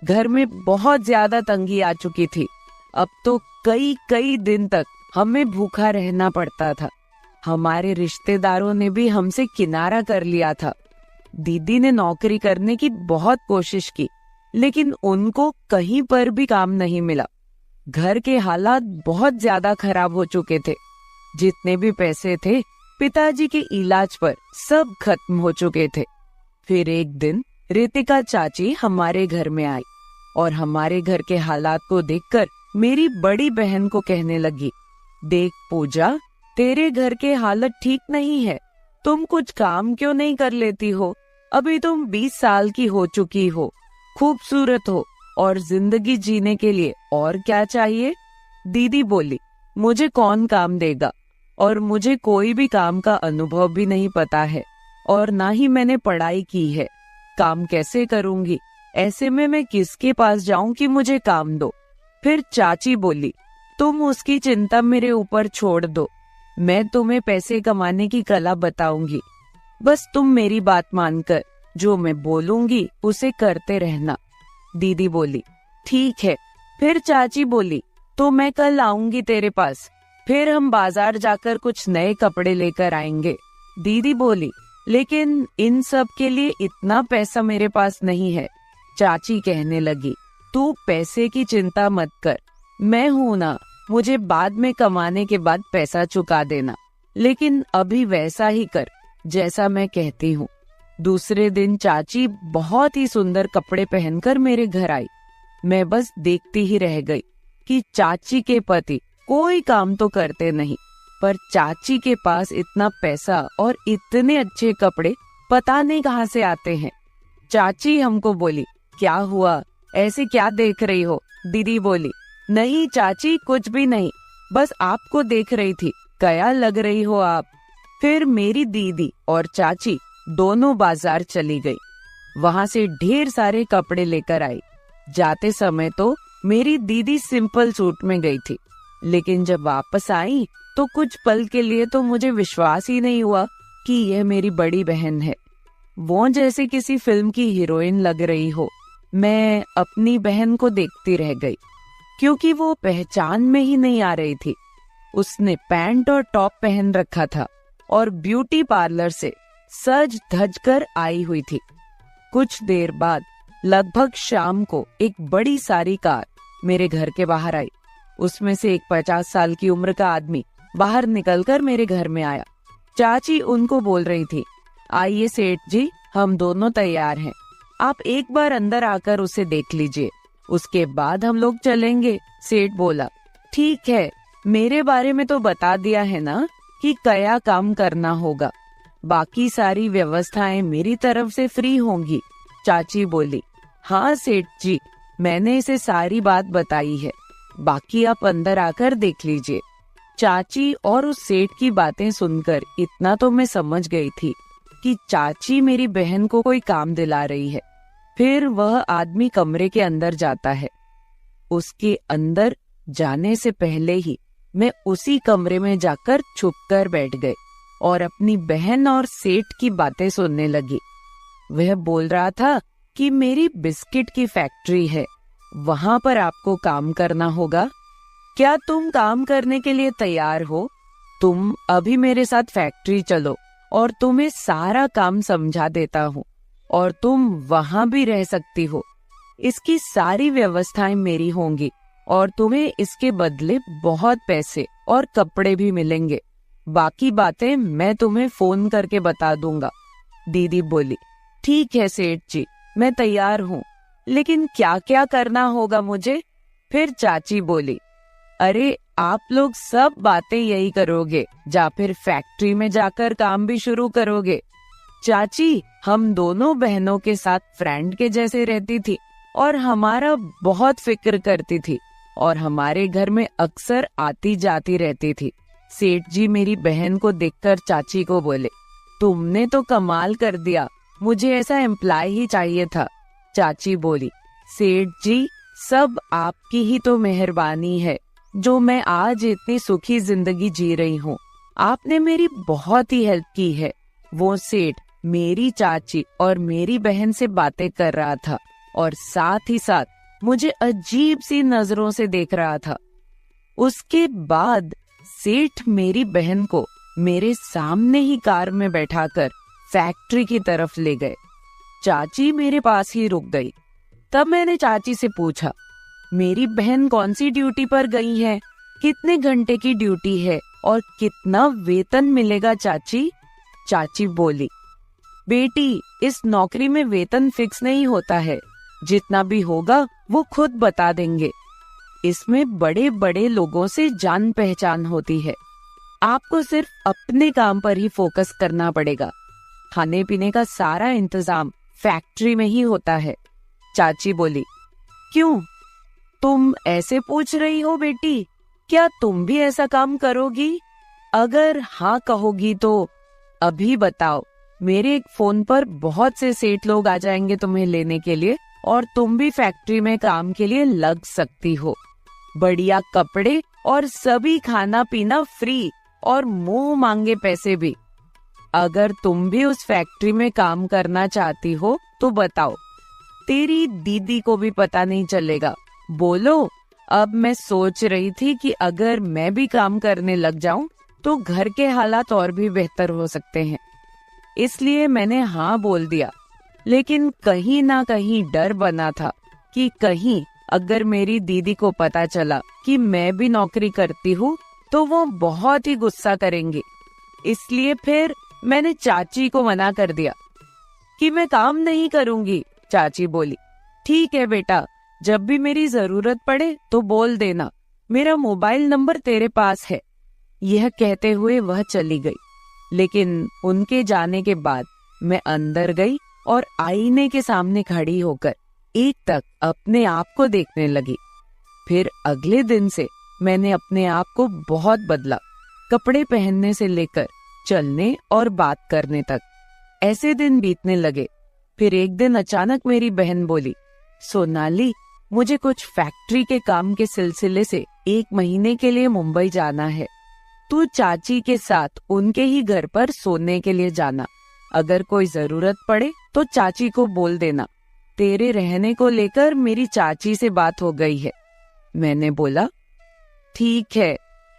S2: घर में बहुत ज्यादा तंगी आ चुकी थी। अब तो कई कई दिन तक हमें भूखा रहना पड़ता था। हमारे रिश्तेदारों ने भी हमसे किनारा कर लिया था। दीदी ने नौकरी करने की बहुत कोशिश की, लेकिन उनको कहीं पर भी काम नहीं मिला। घर के हालात बहुत ज्यादा खराब हो चुके थे। जितने भी पैसे थे पिताजी के इलाज पर सब खत्म हो चुके थे। फिर एक दिन रितिका चाची हमारे घर में आई और हमारे घर के हालात को देखकर मेरी बड़ी बहन को कहने लगी, देख पूजा, तेरे घर के हालत ठीक नहीं है, तुम कुछ काम क्यों नहीं कर लेती हो? अभी तुम 20 साल की हो चुकी हो, खूबसूरत हो और जिंदगी जीने के लिए और क्या चाहिए? दीदी बोली, मुझे कौन काम देगा और मुझे कोई भी काम का अनुभव भी नहीं पता है और ना ही मैंने पढ़ाई की है। काम कैसे करूंगी? ऐसे में मैं किसके पास जाऊं कि मुझे काम दो? फिर चाची बोली, तुम उसकी चिंता मेरे ऊपर छोड़ दो, मैं तुम्हें पैसे कमाने की कला बताऊंगी। बस तुम मेरी बात मानकर जो मैं बोलूंगी उसे करते रहना। दीदी बोली, ठीक है। फिर चाची बोली, तो मैं कल आऊंगी तेरे पास, फिर हम बाजार जाकर कुछ नए कपड़े लेकर आएंगे। दीदी बोली, लेकिन इन सब के लिए इतना पैसा मेरे पास नहीं है। चाची कहने लगी, तू पैसे की चिंता मत कर, मैं हूं ना, मुझे बाद में कमाने के बाद पैसा चुका देना, लेकिन अभी वैसा ही कर जैसा मैं कहती हूँ। दूसरे दिन चाची बहुत ही सुंदर कपड़े पहनकर मेरे घर आई। मैं बस देखती ही रह गई कि चाची के पति कोई काम तो करते नहीं, पर चाची के पास इतना पैसा और इतने अच्छे कपड़े पता नहीं कहाँ से आते हैं। चाची हमको बोली, क्या हुआ, ऐसे क्या देख रही हो? दीदी बोली, नहीं चाची, कुछ भी नहीं, बस आपको देख रही थी, क्या लग रही हो आप। फिर मेरी दीदी और चाची दोनों बाजार चली गई। वहां से ढेर सारे कपड़े लेकर आई। जाते समय तो मेरी दीदी सिंपल सूट में गई थी, लेकिन जब वापस आई तो कुछ पल के लिए तो मुझे विश्वास ही नहीं हुआ कि यह मेरी बड़ी बहन है। वो जैसे किसी फिल्म की हीरोइन लग रही हो। मैं अपनी बहन को देखती रह गई, क्योंकि वो पहचान में ही नहीं आ रही थी। उसने पैंट और टॉप पहन रखा था और ब्यूटी पार्लर से सज धज कर आई हुई थी। कुछ देर बाद लगभग शाम को एक बड़ी सारी कार मेरे घर के बाहर आई। उसमें से एक 50 साल की उम्र का आदमी बाहर निकलकर मेरे घर में आया। चाची उनको बोल रही थी, आइए सेठ जी, हम दोनों तैयार हैं, आप एक बार अंदर आकर उसे देख लीजिए, उसके बाद हम लोग चलेंगे। सेठ बोला, ठीक है, मेरे बारे में तो बता दिया है ना कि क्या काम करना होगा, बाकी सारी व्यवस्थाएं मेरी तरफ से फ्री होंगी। चाची बोली, हाँ सेठ जी, मैंने इसे सारी बात बताई है, बाकी आप अंदर आकर देख लीजिए। चाची और उस सेठ की बातें सुनकर इतना तो मैं समझ गई थी कि चाची मेरी बहन को कोई काम दिला रही है। फिर वह आदमी कमरे के अंदर जाता है। उसके अंदर जाने से पहले ही मैं उसी कमरे में जाकर छुपकर बैठ गई और अपनी बहन और सेठ की बातें सुनने लगी। वह बोल रहा था कि मेरी बिस्किट की फैक्ट्री है, वहां पर आपको काम करना होगा। क्या तुम काम करने के लिए तैयार हो? तुम अभी मेरे साथ फैक्ट्री चलो और तुम्हें सारा काम समझा देता हूँ और तुम वहां भी रह सकती हो। इसकी सारी व्यवस्थाएं मेरी होंगी और तुम्हें इसके बदले बहुत पैसे और कपड़े भी मिलेंगे। बाकी बातें मैं तुम्हें फोन करके बता दूंगा। दीदी बोली, ठीक है सेठ जी, मैं तैयार हूँ, लेकिन क्या क्या करना होगा मुझे? फिर चाची बोली, अरे आप लोग सब बातें यही करोगे या फिर फैक्ट्री में जाकर काम भी शुरू करोगे? चाची हम दोनों बहनों के साथ फ्रेंड के जैसे रहती थी, और हमारा बहुत फिक्र करती थी और हमारे घर में अक्सर आती जाती रहती थी। सेठ जी मेरी बहन को देखकर चाची को बोले, तुमने तो कमाल कर दिया, मुझे ऐसा एम्प्लॉय ही चाहिए था। चाची बोली, सेठ जी सब आपकी ही तो मेहरबानी है जो मैं आज इतनी सुखी जिंदगी जी रही हूँ। आपने मेरी बहुत ही हेल्प की है। वो सेठ मेरी चाची और मेरी बहन से बातें कर रहा था और साथ ही साथ मुझे अजीब सी नजरों से देख रहा था। उसके बाद सेठ मेरी बहन को मेरे सामने ही कार में बैठाकर फैक्ट्री की तरफ ले गए। चाची मेरे पास ही रुक गई। तब मैंने चाची से पूछा, मेरी बहन कौन सी ड्यूटी पर गई है, कितने घंटे की ड्यूटी है और कितना वेतन मिलेगा चाची? चाची बोली, बेटी इस नौकरी में वेतन फिक्स नहीं होता है, जितना भी होगा वो खुद बता देंगे। इसमें बड़े बड़े लोगों से जान पहचान होती है। आपको सिर्फ अपने काम पर ही फोकस करना पड़ेगा। खाने पीने का सारा इंतजाम फैक्ट्री में ही होता है। चाची बोली, क्यों तुम ऐसे पूछ रही हो बेटी? क्या तुम भी ऐसा काम करोगी? अगर हाँ कहोगी तो अभी बताओ, मेरे एक फोन पर बहुत से सेठ लोग आ जाएंगे तुम्हें लेने के लिए और तुम भी फैक्ट्री में काम के लिए लग सकती हो। बढ़िया कपड़े और सभी खाना पीना फ्री और मुंह मांगे पैसे भी। अगर तुम भी उस फैक्ट्री में काम करना चाहती हो तो बताओ, तेरी दीदी को भी पता नहीं चलेगा। बोलो। अब मैं सोच रही थी कि अगर मैं भी काम करने लग जाऊं तो घर के हालात और भी बेहतर हो सकते हैं, इसलिए मैंने हाँ बोल दिया। लेकिन कहीं ना कहीं डर बना था कि कहीं अगर मेरी दीदी को पता चला कि मैं भी नौकरी करती हूँ तो वो बहुत ही गुस्सा करेंगे। इसलिए फिर मैंने चाची को मना कर दिया कि मैं काम नहीं करूंगी। चाची बोली, ठीक है बेटा, जब भी मेरी जरूरत पड़े तो बोल देना, मेरा मोबाइल नंबर तेरे पास है। यह कहते हुए वह चली गई। लेकिन उनके जाने के बाद मैं अंदर गई और आईने के सामने खड़ी होकर एक तक अपने आप को देखने लगी। फिर अगले दिन से मैंने अपने आप को बहुत बदला, कपड़े पहनने से लेकर चलने और बात करने तक। ऐसे दिन बीतने लगे। फिर एक दिन अचानक मेरी बहन बोली, सोनाली मुझे कुछ फैक्ट्री के काम के सिलसिले से 1 महीने के लिए मुंबई जाना है। तू चाची के साथ उनके ही घर पर सोने के लिए जाना। अगर कोई जरूरत पड़े तो चाची को बोल देना। तेरे रहने को लेकर मेरी चाची से बात हो गई है। मैंने बोला, ठीक है,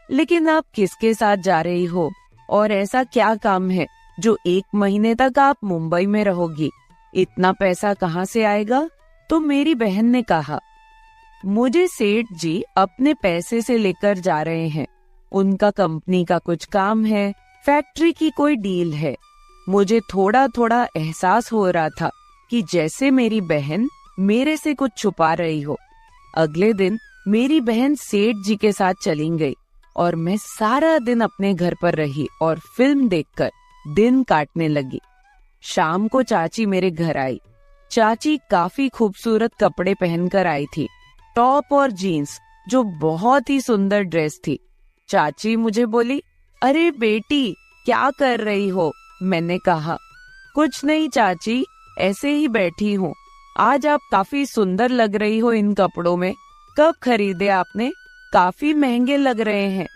S2: लेकिन आप किसके साथ जा रही हो और ऐसा क्या काम है जो 1 महीने तक आप मुंबई में रहोगी? इतना पैसा कहाँ से आएगा? तो मेरी बहन ने कहा, मुझे सेठ जी अपने पैसे से लेकर जा रहे हैं। उनका कंपनी का कुछ काम है, फैक्ट्री की कोई डील है। मुझे थोड़ा थोड़ा एहसास हो रहा था कि जैसे मेरी बहन मेरे से कुछ छुपा रही हो। अगले दिन मेरी बहन सेठ जी के साथ चली गई और मैं सारा दिन अपने घर पर रही और फिल्म देखकर दिन काटने लगी। शाम को चाची मेरे घर आई। चाची काफी खूबसूरत कपड़े पहनकर आई थी, टॉप और जीन्स, जो बहुत ही सुंदर ड्रेस थी। चाची मुझे बोली, अरे बेटी क्या कर रही हो? मैंने कहा, कुछ नहीं चाची, ऐसे ही बैठी हूँ। आज आप काफी सुंदर लग रही हो इन कपड़ों में। कब खरीदे आपने? काफी महंगे लग रहे हैं।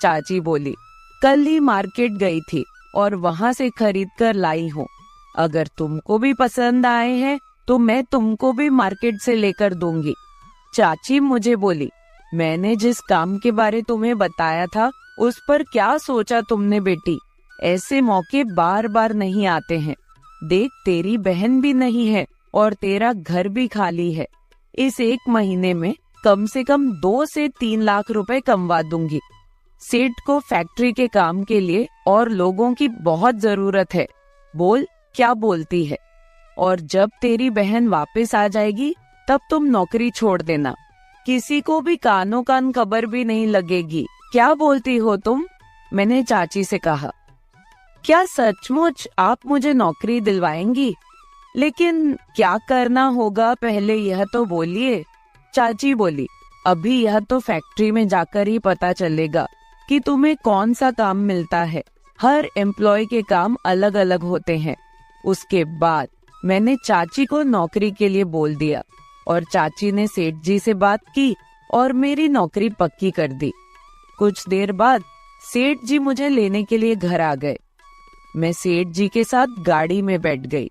S2: चाची बोली, कल ही मार्केट गई थी और वहाँ से खरीद कर लाई हूँ। अगर तुमको भी पसंद आए हैं तो मैं तुमको भी मार्केट से लेकर दूंगी। चाची मुझे बोली, मैंने जिस काम के बारे तुम्हें बताया था उस पर क्या सोचा तुमने बेटी? ऐसे मौके बार बार नहीं आते हैं। देख, तेरी बहन भी नहीं है और तेरा घर भी खाली है। इस 1 महीने में कम से कम 2 से 3 लाख रुपए कमवा दूंगी। सेठ को फैक्ट्री के काम के लिए और लोगों की बहुत जरूरत है। बोल, क्या बोलती है? और जब तेरी बहन वापस आ जाएगी तब तुम नौकरी छोड़ देना। किसी को भी कानों कान खबर भी नहीं लगेगी। क्या बोलती हो तुम? मैंने चाची से कहा, क्या सचमुच आप मुझे नौकरी दिलवाएंगी? लेकिन क्या करना होगा पहले यह तो बोलिए। चाची बोली, अभी यह तो फैक्ट्री में जाकर ही पता चलेगा कि तुम्हें कौन सा काम मिलता है। हर एम्प्लॉय के काम अलग अलग होते हैं। उसके बाद मैंने चाची को नौकरी के लिए बोल दिया और चाची ने सेठ जी से बात की और मेरी नौकरी पक्की कर दी। कुछ देर बाद सेठ जी मुझे लेने के लिए घर आ गए। मैं सेठ जी के साथ गाड़ी में बैठ गई।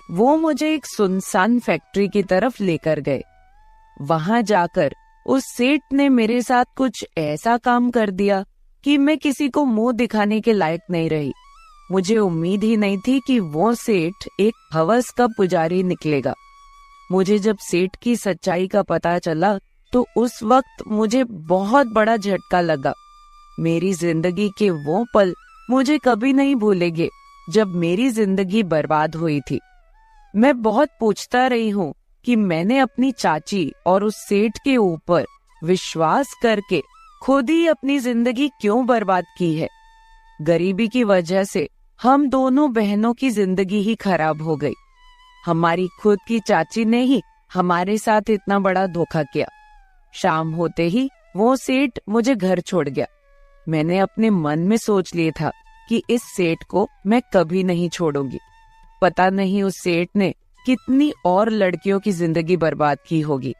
S2: वो मुझे एक सुनसान फैक्ट्री की तरफ लेकर गए। वहां जाकर उस सेठ ने मेरे साथ कुछ ऐसा काम कर दिया कि मैं किसी को मुंह दिखाने के लायक नहीं रही। मुझे उम्मीद ही नहीं थी कि वो सेठ एक हवस का पुजारी निकलेगा। मुझे जब सेठ की सच्चाई का पता चला तो उस वक्त मुझे बहुत बड़ा झटका लगा। मेरी जिंदगी के वो पल मुझे कभी नहीं भूलेंगे जब मेरी जिंदगी बर्बाद हुई थी। मैं बहुत पूछता रही हूँ कि मैंने अपनी चाची और उस सेठ के ऊपर विश्वास करके खुद ही अपनी जिंदगी क्यों बर्बाद की है। गरीबी की वजह से हम दोनों बहनों की जिंदगी ही खराब हो गई। हमारी खुद की चाची ने ही हमारे साथ इतना बड़ा धोखा किया। शाम होते ही वो सेठ मुझे घर छोड़ गया। मैंने अपने मन में सोच लिया था कि इस सेठ को मैं कभी नहीं छोड़ूंगी। पता नहीं उस सेठ ने कितनी और लड़कियों की जिंदगी बर्बाद की होगी।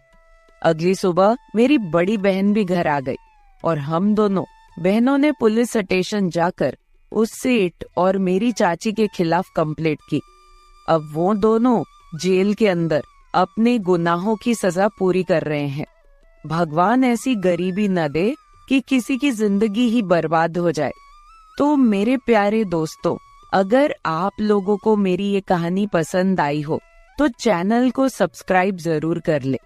S2: अगली सुबह मेरी बड़ी बहन भी घर आ गई और हम दोनों बहनों ने पुलिस स्टेशन जाकर उस सेठ और मेरी चाची के खिलाफ कंप्लेंट की। अब वो दोनों जेल के अंदर अपने गुनाहों की सजा पूरी कर रहे हैं। भगवान ऐसी गरीबी न दे कि किसी की जिंदगी ही बर्बाद हो जाए। तो मेरे प्यारे दोस्तों, अगर आप लोगों को मेरी ये कहानी पसंद आई हो तो चैनल को सब्सक्राइब जरूर कर ले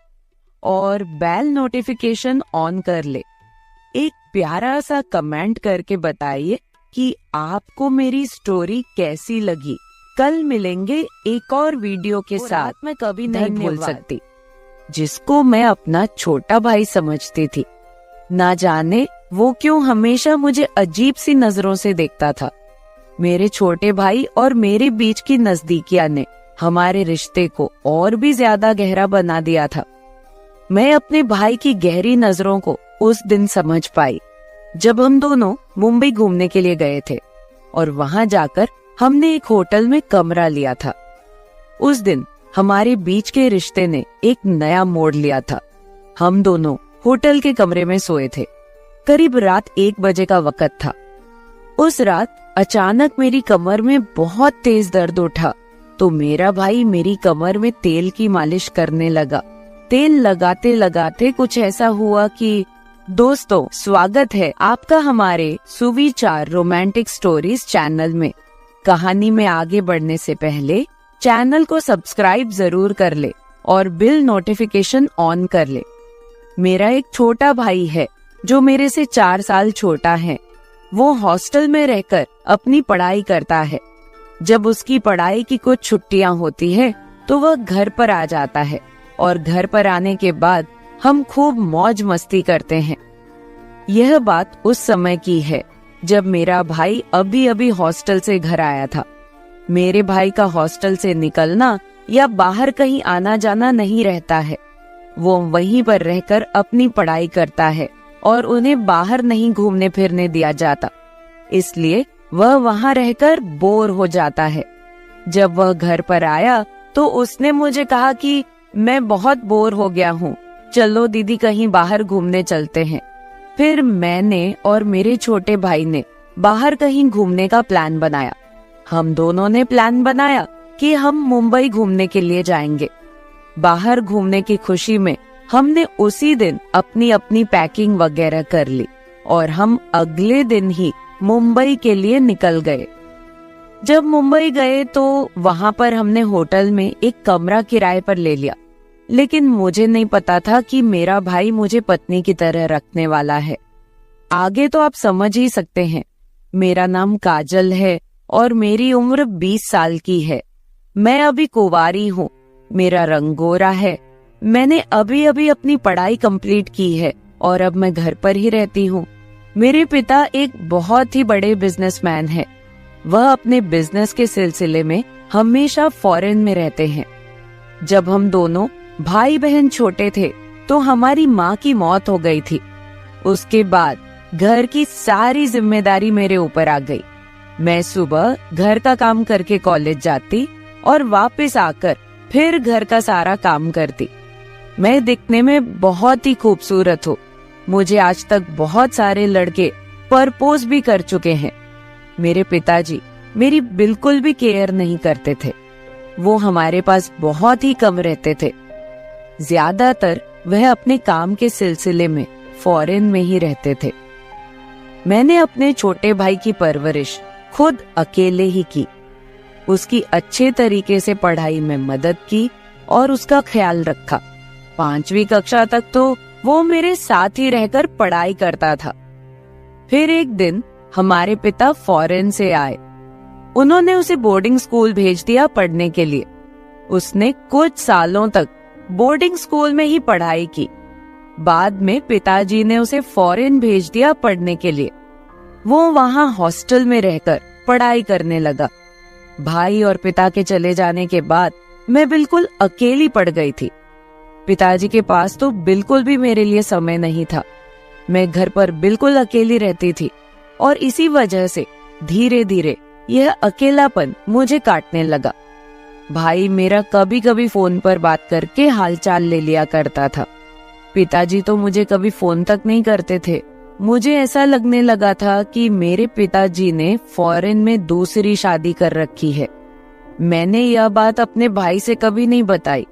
S2: और बेल नोटिफिकेशन ऑन कर ले। एक प्यारा सा कमेंट करके बताइए कि आपको मेरी स्टोरी कैसी लगी। कल मिलेंगे एक और वीडियो के साथ। मैं कभी नहीं भूल सकती जिसको मैं अपना छोटा भाई समझती थी। ना जाने वो क्यों हमेशा मुझे अजीब सी नजरों से देखता था। मेरे छोटे भाई और मेरे बीच की नजदीकियां ने हमारे रिश्ते को और भी ज्यादा गहरा बना दिया था। मैं अपने भाई की गहरी नजरों को उस दिन समझ पाई जब हम दोनों मुंबई घूमने के लिए गए थे और वहां जाकर हमने एक होटल में कमरा लिया था। उस दिन हमारे बीच के रिश्ते ने एक नया मोड़ लिया था। हम दोनों होटल के कमरे में सोए थे। करीब रात 1 बजे का वक्त था। उस रात अचानक मेरी कमर में बहुत तेज दर्द उठा तो मेरा भाई मेरी कमर में तेल की मालिश करने लगा। तेल लगाते लगाते कुछ ऐसा हुआ कि दोस्तों, स्वागत है आपका हमारे सुविचार रोमांटिक स्टोरीज चैनल में। कहानी में आगे बढ़ने से पहले चैनल को सब्सक्राइब जरूर कर ले और बिल नोटिफिकेशन ऑन कर ले। मेरा एक छोटा भाई है जो मेरे से 4 साल छोटा है। वो हॉस्टल में रहकर अपनी पढ़ाई करता है। जब उसकी पढ़ाई की कुछ छुट्टियां होती है तो वह घर पर आ जाता है और घर पर आने के बाद हम खूब मौज मस्ती करते हैं। यह बात उस समय की है जब मेरा भाई अभी अभी हॉस्टल से घर आया था। मेरे भाई का हॉस्टल से निकलना या बाहर कहीं आना जाना नहीं रहता है। वो वहीं पर रहकर अपनी पढ़ाई करता है और उन्हें बाहर नहीं घूमने फिरने दिया जाता, इसलिए वह वहां रहकर बोर हो जाता है। जब वह घर पर आया तो उसने मुझे कहा कि मैं बहुत बोर हो गया हूँ, चलो दीदी कहीं बाहर घूमने चलते हैं। फिर मैंने और मेरे छोटे भाई ने बाहर कहीं घूमने का प्लान बनाया। हम दोनों ने प्लान बनाया कि हम मुंबई घूमने के लिए जाएंगे। बाहर घूमने की खुशी में हमने उसी दिन अपनी अपनी पैकिंग वगैरह कर ली और हम अगले दिन ही मुंबई के लिए निकल गए। जब मुंबई गए तो वहां पर हमने होटल में एक कमरा किराए पर ले लिया, लेकिन मुझे नहीं पता था कि मेरा भाई मुझे पत्नी की तरह रखने वाला है। आगे तो आप समझ ही सकते हैं। मेरा नाम काजल है और मेरी उम्र 20 साल की है। मैं अभी कुंवारी हूँ। मेरा रंग गोरा है। मैंने अभी अभी अपनी पढ़ाई कंप्लीट की है और अब मैं घर पर ही रहती हूँ। मेरे पिता एक बहुत ही बड़े बिजनेसमैन हैं। वह अपने बिजनेस के सिलसिले में हमेशा फॉरेन में रहते हैं। जब हम दोनों भाई बहन छोटे थे तो हमारी माँ की मौत हो गई थी। उसके बाद घर की सारी जिम्मेदारी मेरे ऊपर आ गई। मैं सुबह घर का काम करके कॉलेज जाती और वापस आकर फिर घर का सारा काम करती। मैं दिखने में बहुत ही खूबसूरत हूँ। मुझे आज तक बहुत सारे लड़के प्रपोज भी कर चुके हैं। मेरे पिताजी मेरी बिल्कुल भी केयर नहीं करते थे। वो हमारे पास बहुत ही कम रहते थे। ज्यादातर वह अपने काम के सिलसिले में फॉरेन में ही रहते थे। मैंने अपने छोटे भाई की परवरिश खुद अकेले ही की। उसकी अच्छे तरीके से पढ़ाई में मदद की और उसका ख्याल रखा। 5वीं कक्षा तक तो वो मेरे साथ ही रहकर पढ़ाई करता था। फिर एक दिन हमारे पिता फॉरेन से आए। उन्होंने उसे बोर्डिंग स्कूल भेज दिया पढ़ने के लिए। उसने कुछ सालों तक बोर्डिंग स्कूल में ही पढ़ाई की। बाद में पिताजी ने उसे फॉरेन भेज दिया पढ़ने के लिए। वो वहाँ हॉस्टल में रहकर पढ़ाई करने लगा। भाई और पिता के चले जाने के बाद मैं बिल्कुल अकेली पड़ गई थी। पिताजी के पास तो बिल्कुल भी मेरे लिए समय नहीं था। मैं घर पर बिल्कुल अकेली रहती थी और इसी वजह से धीरे धीरे यह अकेलापन मुझे काटने लगा। भाई मेरा कभी कभी फोन पर बात करके हालचाल ले लिया करता था। पिताजी तो मुझे कभी फोन तक नहीं करते थे। मुझे ऐसा लगने लगा था कि मेरे पिताजी ने फॉरेन में दूसरी शादी कर रखी है। मैंने यह बात अपने भाई से कभी नहीं बताई।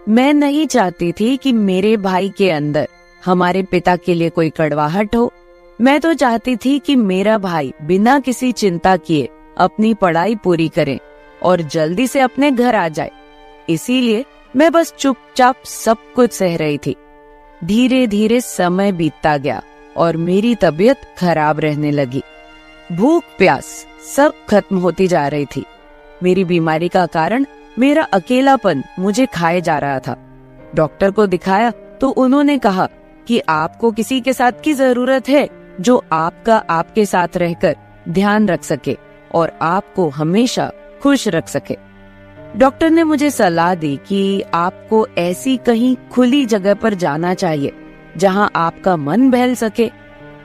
S2: मैं नहीं चाहती थी कि मेरे भाई के अंदर हमारे पिता के लिए कोई कड़वाहट हो। मैं तो चाहती थी कि मेरा भाई बिना किसी चिंता किए अपनी पढ़ाई पूरी करे और जल्दी से अपने घर आ जाए। इसीलिए मैं बस चुपचाप सब कुछ सह रही थी। धीरे धीरे समय बीतता गया और मेरी तबीयत खराब रहने लगी। भूख प्यास सब खत्म होती जा रही थी। मेरी बीमारी का कारण मेरा अकेलापन मुझे खाए जा रहा था। डॉक्टर को दिखाया तो उन्होंने कहा कि आपको किसी के साथ की जरूरत है जो आपका आपके साथ रहकर ध्यान रख सके और आपको हमेशा खुश रख सके। डॉक्टर ने मुझे सलाह दी कि आपको ऐसी कहीं खुली जगह पर जाना चाहिए जहां आपका मन बहल सके।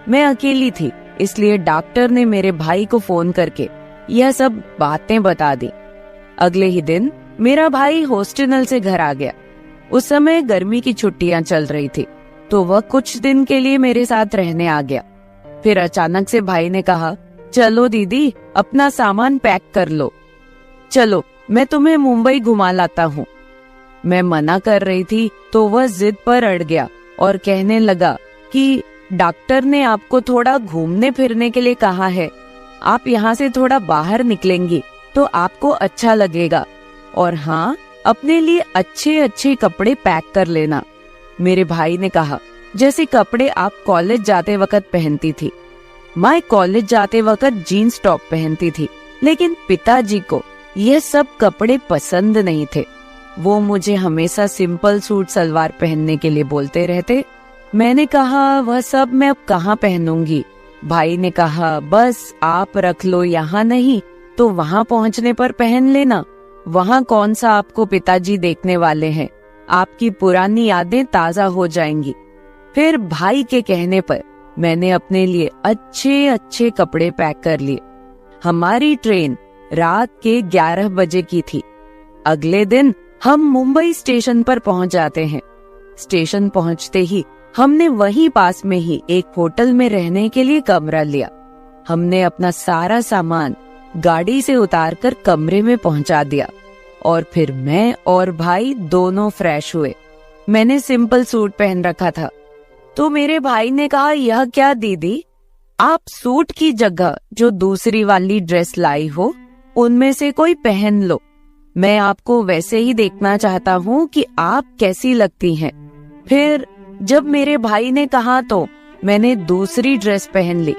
S2: मैं अकेली थी, इसलिए डॉक्टर ने मेरे भाई को फोन करके यह सब बातें बता दी। अगले ही दिन मेरा भाई हॉस्टल से घर आ गया। उस समय गर्मी की छुट्टियां चल रही थी तो वह कुछ दिन के लिए मेरे साथ रहने आ गया। फिर अचानक से भाई ने कहा, चलो दीदी अपना सामान पैक कर लो, चलो मैं तुम्हें मुंबई घुमा लाता हूँ। मैं मना कर रही थी तो वह जिद पर अड़ गया और कहने लगा कि डॉक्टर ने आपको थोड़ा घूमने फिरने के लिए कहा है। आप यहाँ से थोड़ा बाहर निकलेंगी तो आपको अच्छा लगेगा। और हाँ, अपने लिए अच्छे अच्छे कपड़े पैक कर लेना। मेरे भाई ने कहा, जैसे कपड़े आप कॉलेज जाते वक्त पहनती थी। मैं कॉलेज जाते वक्त जीन्स टॉप पहनती थी, लेकिन पिताजी को ये सब कपड़े पसंद नहीं थे। वो मुझे हमेशा सिंपल सूट सलवार पहनने के लिए बोलते रहते। मैंने कहा, वह सब मैं अब कहाँ पहनूंगी। भाई ने कहा, बस आप रख लो, यहाँ नहीं तो वहाँ पहुँचने पर पहन लेना। वहाँ कौन सा आपको पिताजी देखने वाले हैं, आपकी पुरानी यादें ताजा हो जाएंगी। फिर भाई के कहने पर मैंने अपने लिए अच्छे अच्छे कपड़े पैक कर लिए। हमारी ट्रेन रात के 11 बजे की थी। अगले दिन हम मुंबई स्टेशन पर पहुंच जाते हैं। स्टेशन पहुंचते ही हमने वहीं पास में ही एक होटल में रहने के लिए कमरा लिया। हमने अपना सारा सामान गाड़ी से उतारकर कमरे में पहुंचा दिया और फिर मैं और भाई दोनों फ्रेश हुए। मैंने सिंपल सूट पहन रखा था तो मेरे भाई ने कहा, यह क्या दीदी, आप सूट की जगह जो दूसरी वाली ड्रेस लाई हो उनमें से कोई पहन लो। मैं आपको वैसे ही देखना चाहता हूँ कि आप कैसी लगती हैं। फिर जब मेरे भाई ने कहा तो मैंने दूसरी ड्रेस पहन ली।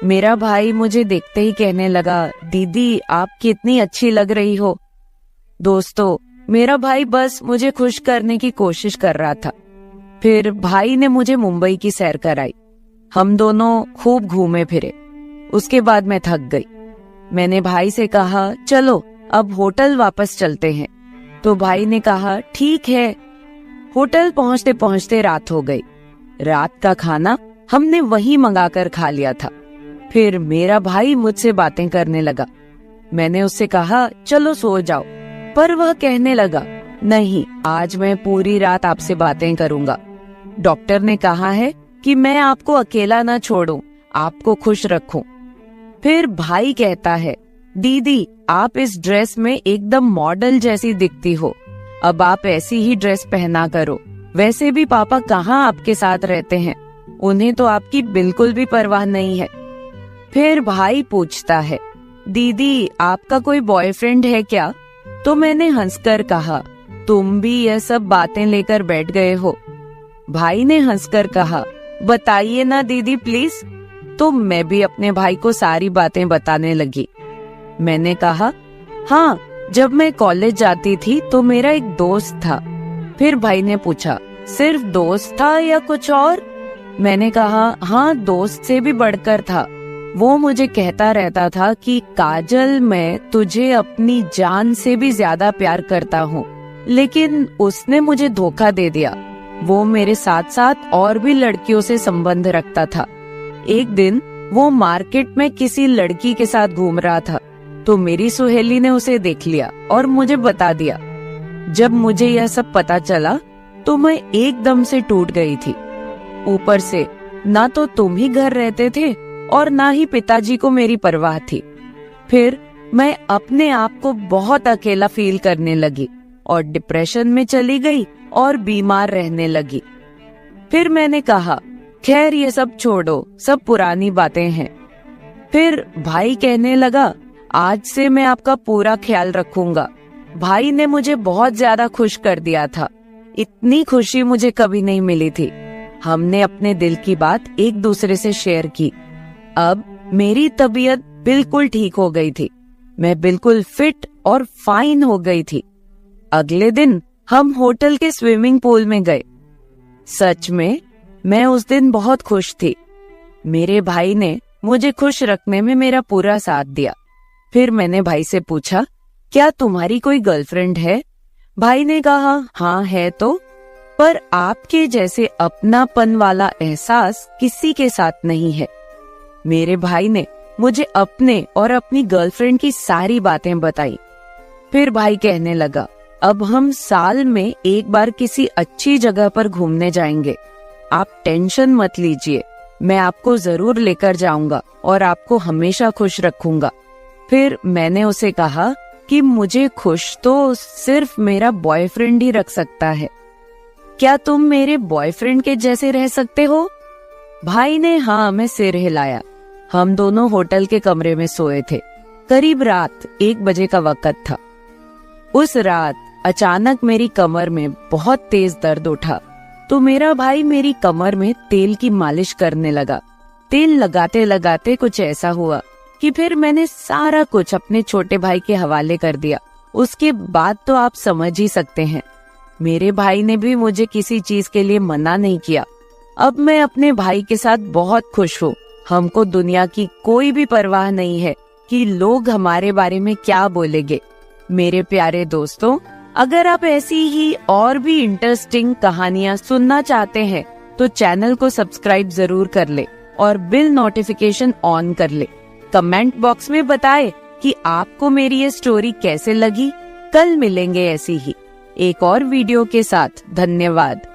S2: मेरा भाई मुझे देखते ही कहने लगा, दीदी आप कितनी अच्छी लग रही हो। दोस्तों, मेरा भाई बस मुझे खुश करने की कोशिश कर रहा था। फिर भाई ने मुझे मुंबई की सैर कराई। हम दोनों खूब घूमे फिरे। उसके बाद मैं थक गई। मैंने भाई से कहा, चलो अब होटल वापस चलते हैं। तो भाई ने कहा, ठीक है। होटल पहुंचते पहुंचते रात हो गई। रात का खाना हमने वहीं मंगाकर खा लिया था। फिर मेरा भाई मुझसे बातें करने लगा। मैंने उससे कहा, चलो सो जाओ, पर वह कहने लगा, नहीं, आज मैं पूरी रात आपसे बातें करूंगा। डॉक्टर ने कहा है कि मैं आपको अकेला न छोड़ूं, आपको खुश रखूं। फिर भाई कहता है, दीदी आप इस ड्रेस में एकदम मॉडल जैसी दिखती हो, अब आप ऐसी ही ड्रेस पहना करो। वैसे भी पापा कहाँ आपके साथ रहते हैं, उन्हें तो आपकी बिल्कुल भी परवाह नहीं है। फिर भाई पूछता है, दीदी आपका कोई बॉयफ्रेंड है क्या? तो मैंने हंसकर कहा, तुम भी यह सब बातें लेकर बैठ गए हो। भाई ने हंसकर कहा, बताइए ना दीदी प्लीज। तो मैं भी अपने भाई को सारी बातें बताने लगी। मैंने कहा, हाँ, जब मैं कॉलेज जाती थी तो मेरा एक दोस्त था। फिर भाई ने पूछा, सिर्फ दोस्त था या कुछ और? मैंने कहा, हाँ, दोस्त से भी बढ़कर था। वो मुझे कहता रहता था कि काजल, मैं तुझे अपनी जान से भी ज्यादा प्यार करता हूँ, लेकिन उसने मुझे धोखा दे दिया। वो मेरे साथ साथ और भी लड़कियों से संबंध रखता था। एक दिन वो मार्केट में किसी लड़की के साथ घूम रहा था, तो मेरी सहेली ने उसे देख लिया और मुझे बता दिया। जब मुझे यह सब पता चला तो मैं एकदम से टूट गई थी। ऊपर से ना तो तुम ही घर रहते थे और ना ही पिताजी को मेरी परवाह थी। फिर मैं अपने आप को बहुत अकेला फील करने लगी और डिप्रेशन में चली गई और बीमार रहने लगी। फिर मैंने कहा, खैर ये सब छोड़ो, सब पुरानी बातें हैं। फिर भाई कहने लगा, आज से मैं आपका पूरा ख्याल रखूंगा। भाई ने मुझे बहुत ज्यादा खुश कर दिया था। इतनी खुशी मुझे कभी नहीं मिली थी। हमने अपने दिल की बात एक दूसरे से शेयर की। अब मेरी तबीयत बिल्कुल ठीक हो गई थी। मैं बिल्कुल फिट और फाइन हो गई थी। अगले दिन हम होटल के स्विमिंग पूल में गए। सच में मैं उस दिन बहुत खुश थी। मेरे भाई ने मुझे खुश रखने में मेरा पूरा साथ दिया। फिर मैंने भाई से पूछा, क्या तुम्हारी कोई गर्लफ्रेंड है? भाई ने कहा, हाँ है तो, पर आपके जैसे अपनापन वाला एहसास किसी के साथ नहीं है। मेरे भाई ने मुझे अपने और अपनी गर्लफ्रेंड की सारी बातें बताई। फिर भाई कहने लगा, अब हम साल में एक बार किसी अच्छी जगह पर घूमने जाएंगे। आप टेंशन मत लीजिए, मैं आपको जरूर लेकर जाऊंगा और आपको हमेशा खुश रखूंगा। फिर मैंने उसे कहा कि मुझे खुश तो सिर्फ मेरा बॉयफ्रेंड ही रख सकता है। क्या तुम मेरे बॉयफ्रेंड के जैसे रह सकते हो? भाई ने हाँ में सिर हिलाया। हम दोनों होटल के कमरे में सोए थे। करीब रात 1 बजे का वक्त था। उस रात अचानक मेरी कमर में बहुत तेज दर्द उठा, तो मेरा भाई मेरी कमर में तेल की मालिश करने लगा। तेल लगाते लगाते कुछ ऐसा हुआ कि फिर मैंने सारा कुछ अपने छोटे भाई के हवाले कर दिया। उसके बाद तो आप समझ ही सकते हैं, मेरे भाई ने भी मुझे किसी चीज के लिए मना नहीं किया। अब मैं अपने भाई के साथ बहुत खुश हूँ। हमको दुनिया की कोई भी परवाह नहीं है कि लोग हमारे बारे में क्या बोलेंगे। मेरे प्यारे दोस्तों, अगर आप ऐसी ही और भी इंटरेस्टिंग कहानियाँ सुनना चाहते हैं तो चैनल को सब्सक्राइब जरूर कर ले और बिल नोटिफिकेशन ऑन कर ले। कमेंट बॉक्स में बताएं कि आपको मेरी ये स्टोरी कैसे लगी। कल मिलेंगे ऐसी ही एक और वीडियो के साथ। धन्यवाद।